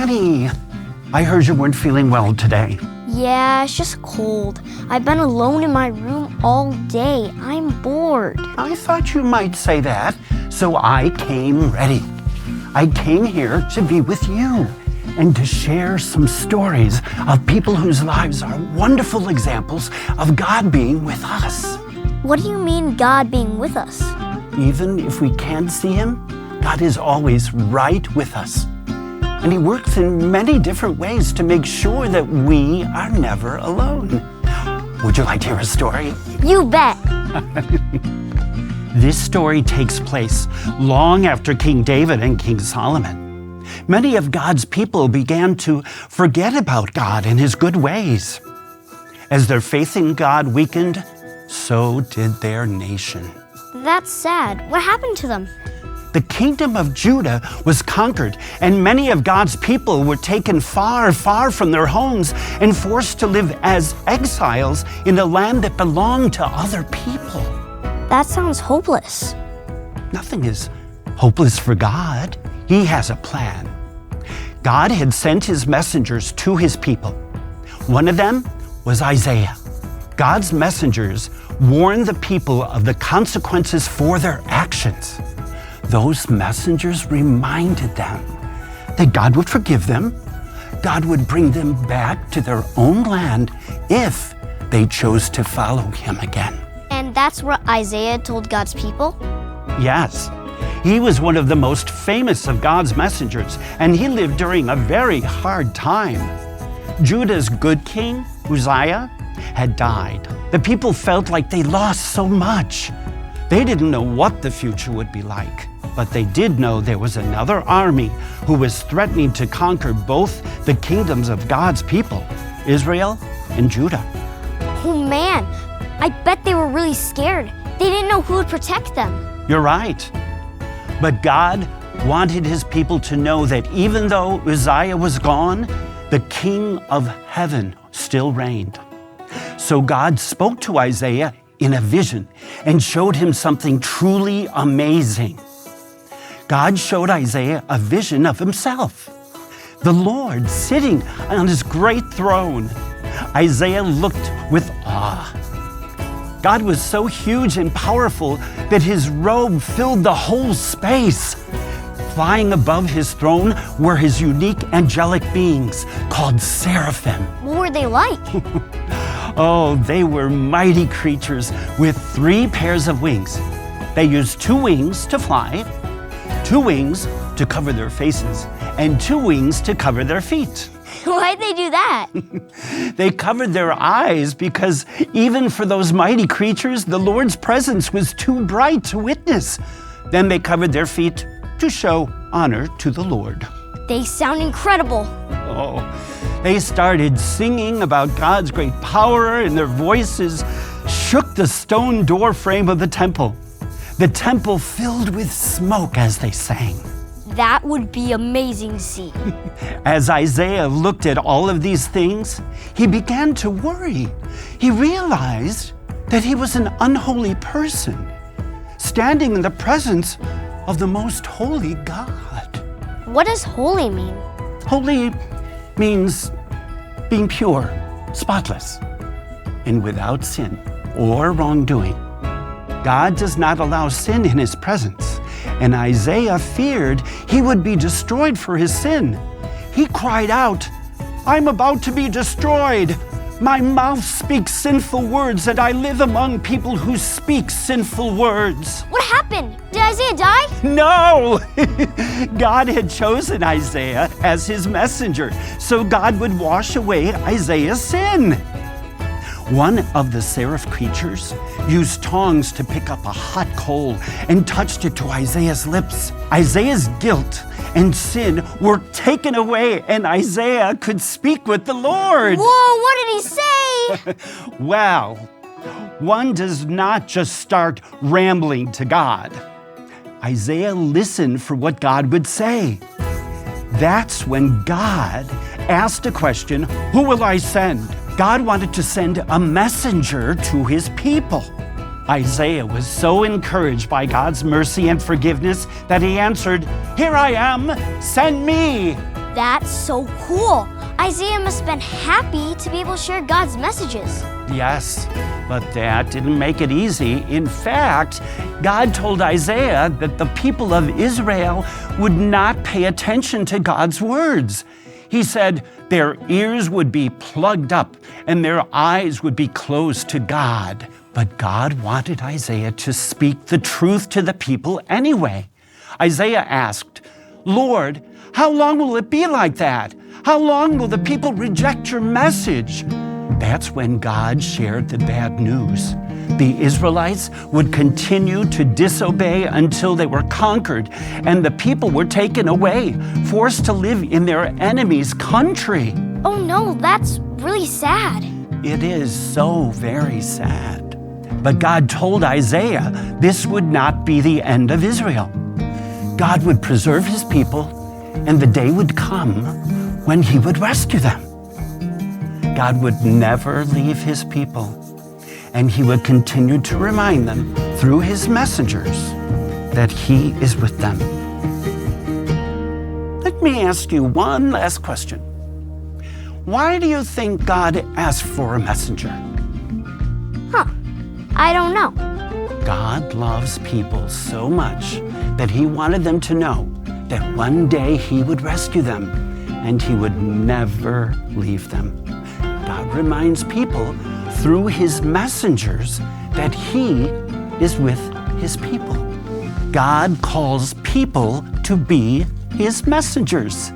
Annie, I heard you weren't feeling well today. Yeah, it's just cold. I've been alone in my room all day. I'm bored. I thought you might say that, so I came ready. I came here to be with you and to share some stories of people whose lives are wonderful examples of God being with us. What do you mean, God being with us? Even if we can't see Him, God is always right with us. And He works in many different ways to make sure that we are never alone. Would you like to hear a story? You bet. This story takes place long after King David and King Solomon. Many of God's people began to forget about God and His good ways. As their faith in God weakened, so did their nation. That's sad. What happened to them? The kingdom of Judah was conquered, and many of God's people were taken far, far from their homes and forced to live as exiles in a land that belonged to other people. That sounds hopeless. Nothing is hopeless for God. He has a plan. God had sent His messengers to His people. One of them was Isaiah. God's messengers warned the people of the consequences for their actions. Those messengers reminded them that God would forgive them. God would bring them back to their own land if they chose to follow Him again. And that's what Isaiah told God's people? Yes. He was one of the most famous of God's messengers, and he lived during a very hard time. Judah's good king, Uzziah, had died. The people felt like they lost so much. They didn't know what the future would be like, but they did know there was another army who was threatening to conquer both the kingdoms of God's people, Israel and Judah. Oh man, I bet they were really scared. They didn't know who would protect them. You're right. But God wanted His people to know that even though Uzziah was gone, the King of Heaven still reigned. So God spoke to Isaiah in a vision and showed him something truly amazing. God showed Isaiah a vision of Himself, the Lord sitting on His great throne. Isaiah looked with awe. God was so huge and powerful that His robe filled the whole space. Flying above His throne were His unique angelic beings called seraphim. What were they like? Oh, they were mighty creatures with 3 pairs of wings. They used 2 wings to fly, 2 wings to cover their faces, and 2 wings to cover their feet. Why'd they do that? They covered their eyes because even for those mighty creatures, the Lord's presence was too bright to witness. Then they covered their feet to show honor to the Lord. They sound incredible. Oh, they started singing about God's great power, and their voices shook the stone door frame of the temple. The temple filled with smoke as they sang. That would be amazing to see. As Isaiah looked at all of these things, he began to worry. He realized that he was an unholy person, standing in the presence of the most holy God. What does holy mean? Holy means being pure, spotless, and without sin or wrongdoing. God does not allow sin in His presence, and Isaiah feared he would be destroyed for his sin. He cried out, "I'm about to be destroyed. My mouth speaks sinful words, and I live among people who speak sinful words." What happened? Did Isaiah die? No! God had chosen Isaiah as His messenger, so God would wash away Isaiah's sin. One of the seraph creatures used tongs to pick up a hot coal and touched it to Isaiah's lips. Isaiah's guilt and sin were taken away, and Isaiah could speak with the Lord. Whoa, what did he say? Well, one does not just start rambling to God. Isaiah listened for what God would say. That's when God asked a question, "Who will I send?" God wanted to send a messenger to His people. Isaiah was so encouraged by God's mercy and forgiveness that he answered, "Here I am, send me." That's so cool. Isaiah must have been happy to be able to share God's messages. Yes, but that didn't make it easy. In fact, God told Isaiah that the people of Israel would not pay attention to God's words. He said their ears would be plugged up and their eyes would be closed to God. But God wanted Isaiah to speak the truth to the people anyway. Isaiah asked, "Lord, how long will it be like that? How long will the people reject your message?" That's when God shared the bad news. The Israelites would continue to disobey until they were conquered, and the people were taken away, forced to live in their enemy's country. Oh no, that's really sad. It is so very sad. But God told Isaiah this would not be the end of Israel. God would preserve his people, and the day would come when he would rescue them. God would never leave his people, and he would continue to remind them through his messengers that he is with them. Let me ask you one last question. Why do you think God asked for a messenger? I don't know. God loves people so much that he wanted them to know that one day he would rescue them and he would never leave them. God reminds people through his messengers that he is with his people. God calls people to be his messengers.